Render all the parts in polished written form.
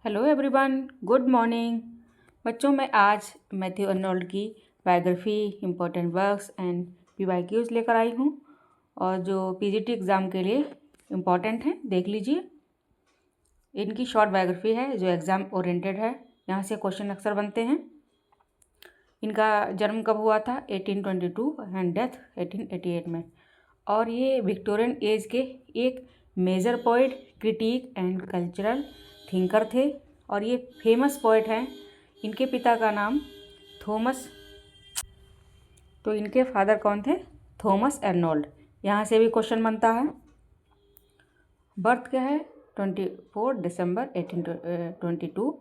Hello everyone, good morning. बच्चों, मैं आज मैथ्यू अर्नोल्ड की biography, important works and PYQs लेकर आई हूँ और जो पीजीटी एग्ज़ाम के लिए इम्पॉर्टेंट हैं, देख लीजिए। इनकी शॉर्ट बायोग्राफी है जो एग्ज़ाम ओरिएंटेड है। यहाँ से क्वेश्चन अक्सर बनते हैं। इनका जन्म कब हुआ था? 1822 एंड डेथ 1888 में। और ये विक्टोरियन एज के एक major poet, critic and cultural thinker थे और ये फेमस पोइट हैं। इनके पिता का नाम थॉमस, तो इनके फादर कौन थे? Thomas Arnold. यहाँ से भी क्वेश्चन बनता है। बर्थ क्या है? 24 दिसंबर 1822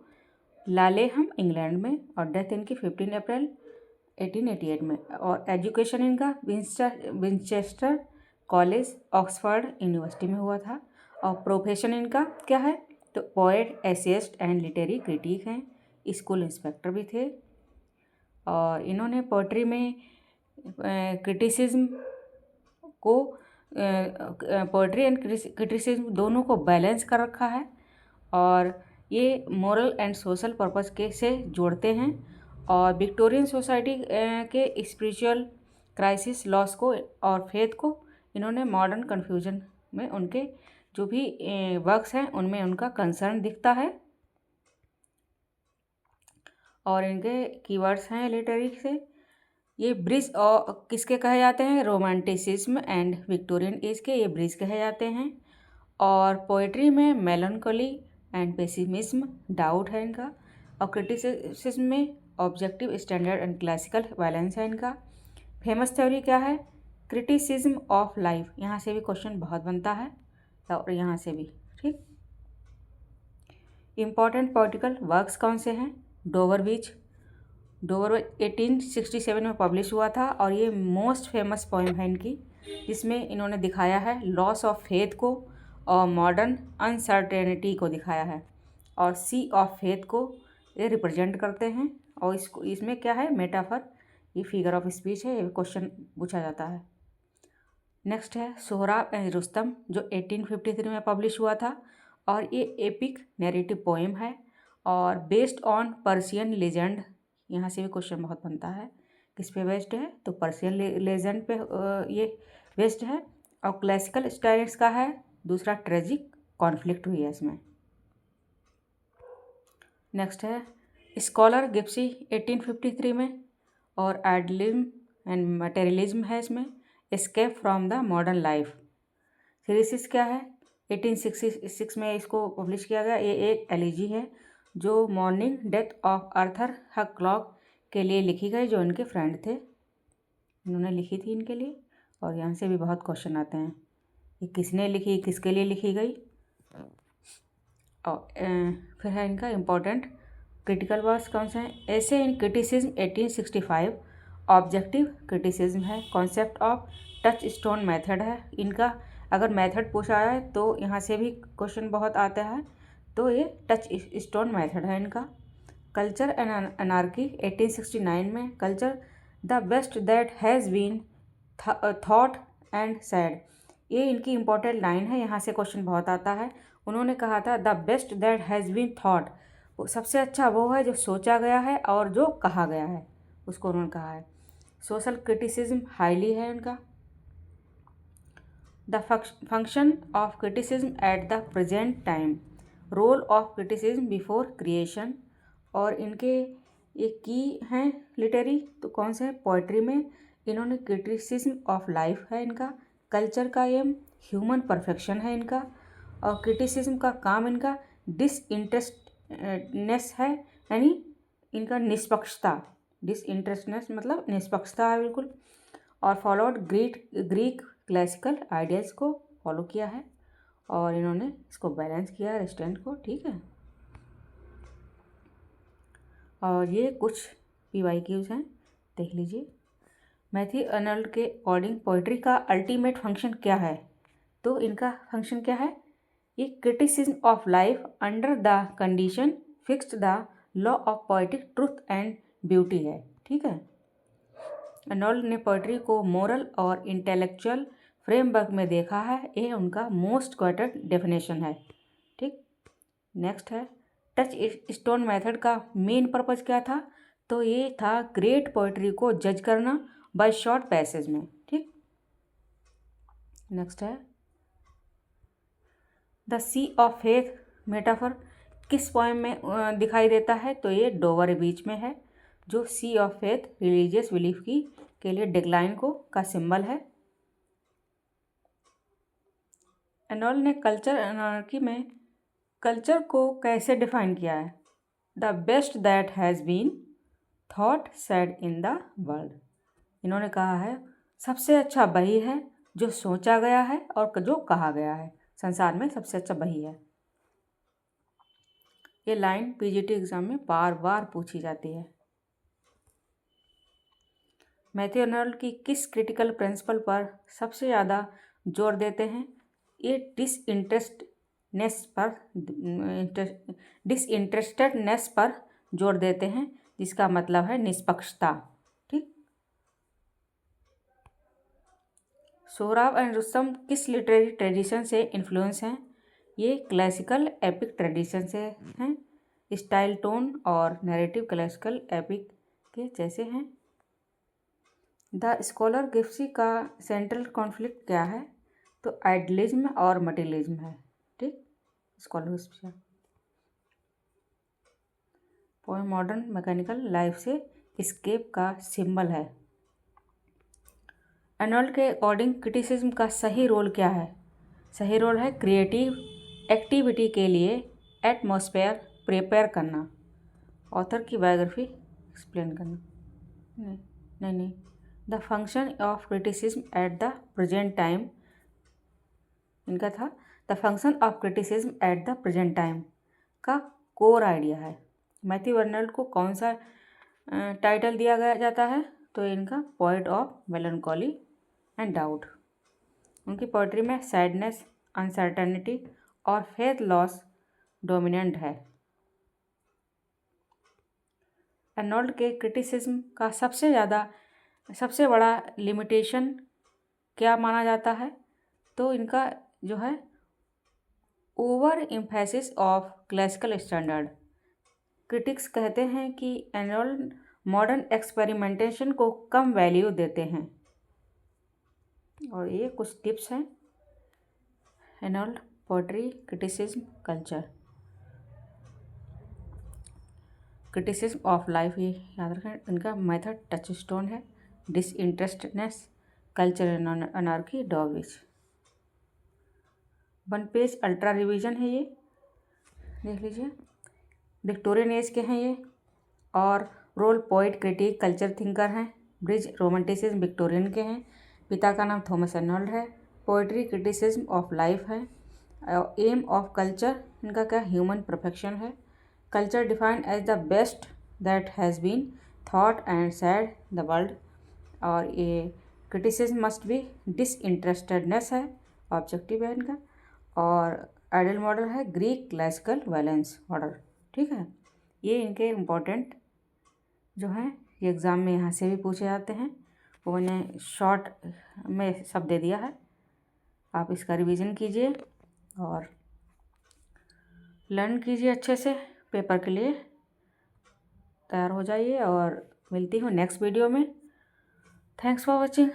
लालेहम, इंग्लैंड में। और डेथ इनकी 15 अप्रैल 1888 में। और एजुकेशन इनका विंचेस्टर कॉलेज, ऑक्सफोर्ड यूनिवर्सिटी में हुआ था। और प्रोफेशन इनका क्या है? तो poet, essayist and literary critic हैं। स्कूल इंस्पेक्टर भी थे। और इन्होंने पोइट्री में क्रिटिसिज्म को पोइट्री एंड क्रिटिसिज्म दोनों को बैलेंस कर रखा है और ये मोरल एंड सोशल पर्पस के से जोड़ते हैं। और विक्टोरियन सोसाइटी के स्पिरिचुअल क्राइसिस, लॉस को और फेथ को इन्होंने मॉडर्न कन्फ्यूजन में उनके जो भी वर्क्स हैं उनमें उनका कंसर्न दिखता है। और इनके कीवर्ड्स हैं लिटरेरी से। ये ब्रिज और किसके कहे जाते हैं? रोमांटिसिज्म एंड विक्टोरियन एज के ये ब्रिज कहे जाते हैं। और पोइट्री में मेलनकोली एंड पेसिमिज्म, डाउट है इनका। और क्रिटिसिज्म में objective standard and classical violence है इनका। फेमस थ्योरी क्या है? Criticism of life. यहाँ से भी क्वेश्चन बहुत बनता है और यहाँ से भी। ठीक, इम्पॉर्टेंट पॉलिटिकल वर्क्स कौन से हैं? डोवर बीच 1867 में पब्लिश हुआ था और ये मोस्ट फेमस पोएम है इनकी, जिसमें इन्होंने दिखाया है लॉस ऑफ फेथ को और मॉडर्न अनसर्टेनिटी को दिखाया है। और सी ऑफ फेथ को ये रिप्रेजेंट करते हैं। और इसको इसमें क्या है? मेटाफर, ये फिगर ऑफ स्पीच है। ये क्वेश्चन पूछा जाता है। नेक्स्ट है सोहराब एंड रुस्तम, जो 1853 में पब्लिश हुआ था और ये एपिक नैरेटिव पोएम है और बेस्ड ऑन पर्शियन लेजेंड। यहाँ से भी क्वेश्चन बहुत बनता है। किस पे बेस्ड है? तो पर्शियन लेजेंड पे ये बेस्ड है। और क्लासिकल स्टाइल्स का है। दूसरा ट्रेजिक कॉन्फ्लिक्ट हुई है इसमें। नेक्स्ट है स्कॉलर गिप्सी 1853 में। और आइडियलिज्म एंड मटेरियलिज्म है इसमें। Escape from the modern life. Thesis क्या है? 1866 में इसको पब्लिश किया गया। ये एक एलिजी है जो morning death of Arthur clock के लिए लिखी गई, जो इनके फ्रेंड थे, इन्होंने लिखी थी इनके लिए। और यहाँ से भी बहुत क्वेश्चन आते हैं, ये किसने लिखी, किसके लिए लिखी गई। और फिर है इनका इम्पोर्टेंट क्रिटिकल वर्क्स कौन से हैं? ऐसे इन क्रिटिसिज्म 1865, ऑब्जेक्टिव क्रिटिसिज्म है। Concept of touch stone method है इनका। अगर मेथड पूछा है तो यहाँ से भी क्वेश्चन बहुत आता है, तो ये टच स्टोन मेथड है इनका। कल्चर एंड अनार्की 1869 में। Culture the best that has been thought and said, ये इनकी इम्पोर्टेंट लाइन है। यहाँ से क्वेश्चन बहुत आता है। उन्होंने कहा था the best that has been thought, सबसे अच्छा वो है जो सोचा गया है और जो कहा गया है, उसको उन्होंने कहा है। सोशल क्रिटिसिज्म हाईली है इनका। The function of criticism at the present time, role of criticism before creation. और इनके एक की हैं लिटरेरी, तो कौन से हैं? पोइट्री में इन्होंने क्रिटिसिज्म ऑफ लाइफ है इनका। कल्चर का एम ह्यूमन परफेक्शन है इनका। और क्रिटिसिज्म का काम इनका डिसइंटरेस्टनेस है, यानी इनका निष्पक्षता। डिसइंटरेस्टनेस मतलब निष्पक्षता है बिल्कुल। और फॉलोड ग्रीक क्लासिकल आइडियाज़ को फॉलो किया है और इन्होंने इसको बैलेंस किया है रेस्टेंट को। ठीक है, और ये कुछ पीवाईक्यूज हैं, देख लीजिए। मैथ्यू अर्नोल्ड के अकॉर्डिंग पोइट्री का अल्टीमेट फंक्शन क्या है? तो इनका फंक्शन क्या है? ये criticism of life under the condition fixed the law of poetic truth and beauty है। ठीक है, अर्नोल्ड ने पोइट्री को मोरल और इंटेलेक्चुअल फ्रेमवर्क में देखा है। ये उनका मोस्ट क्वाइटेड डेफिनेशन है। ठीक, नेक्स्ट है टच स्टोन मेथड का मेन पर्पज़ क्या था? तो ये था ग्रेट पोइट्री को जज करना बाय शॉर्ट पैसेज में। ठीक, नेक्स्ट है the sea of faith metaphor किस पोएम में दिखाई देता है? तो ये डोवर बीच में है, जो सी ऑफ फेथ रिलीजियस बिलीफ की के लिए डिक्लाइन को का सिंबल है। एनोल्ड ने कल्चर एनार्की में कल्चर को कैसे डिफाइन किया है? The best that has been thought said in the world. इन्होंने कहा है सबसे अच्छा वही है जो सोचा गया है और जो कहा गया है। संसार में सबसे अच्छा वही है। ये लाइन पीजीटी एग्जाम में बार बार पूछी जाती है। मैथ्यू आर्नल्ड की किस क्रिटिकल प्रिंसिपल पर सबसे ज़्यादा जोर देते हैं? ये डिसइंटरेस्टेडनेस पर जोर देते हैं, जिसका मतलब है निष्पक्षता। ठीक, सोहराब एंड रुस्तम किस लिटरेरी ट्रेडिशन से इन्फ्लुएंस हैं? ये क्लासिकल एपिक ट्रेडिशन से हैं। स्टाइल, टोन और नैरेटिव क्लासिकल एपिक के जैसे हैं। द स्कॉलर गिप्सी का सेंट्रल कॉन्फ्लिक्ट क्या है? तो आइडियलिज्म और मटेरियलिज्म है। ठीक, scholar gipsy poem modern mechanical life से एस्केप का सिंबल है। आर्नल्ड के अकॉर्डिंग क्रिटिसिज्म का सही रोल क्या है? सही रोल है क्रिएटिव एक्टिविटी के लिए एटमॉस्फेयर प्रिपेयर करना, ऑथर की बायोग्राफी एक्सप्लेन करना। नहीं, the function of criticism at the present time, इनका था the function of criticism at the present time का कोर आइडिया है। मैथ्यू आर्नल्ड को कौन सा टाइटल दिया गया जाता है? तो इनका poet of melancholy and doubt. उनकी पोइट्री में सैडनेस, अनसर्टेनिटी और फेथ लॉस डोमिनेंट है। आर्नल्ड के क्रिटिसिज्म का सबसे बड़ा लिमिटेशन क्या माना जाता है? तो इनका जो है over emphasis of classical standard. Critics कहते हैं कि आर्नल्ड मॉडर्न एक्सपेरिमेंटेशन को कम वैल्यू देते हैं। और ये कुछ टिप्स हैं। Arnold poetry, criticism, culture, criticism of life, ये याद रखें। इनका मेथड टच स्टोन है। डिसइंटरेस्टेडनेस, कल्चर एनार्की, डॉविच। 1 पेज अल्ट्रा रिवीजन है, ये देख लीजिए। विक्टोरियन एज के हैं ये, और role poet, critic, culture thinker हैं। ब्रिज रोमांटिसिज्म विक्टोरियन के हैं। पिता का नाम थॉमस आर्नल्ड है। पोइट्री क्रिटिसिज्म ऑफ लाइफ है। एम ऑफ कल्चर, इनका क्या ह्यूमन परफेक्शन है। Culture defined as the best that has been thought and said the world. और ये क्रिटिसिज्म मस्ट बी डिसइंटरेस्टेडनेस है, ऑब्जेक्टिव है इनका। और आइडियल मॉडल है ग्रीक क्लासिकल बैलेंस मॉडल। ठीक है, ये इनके इम्पोर्टेंट जो हैं, ये एग्ज़ाम में यहाँ से भी पूछे जाते हैं। वो मैंने शॉर्ट में सब दे दिया है। आप इसका रिवीजन कीजिए और लर्न कीजिए अच्छे से, पेपर के लिए तैयार हो जाइए। और मिलती हूँ नेक्स्ट वीडियो में। Thanks for watching.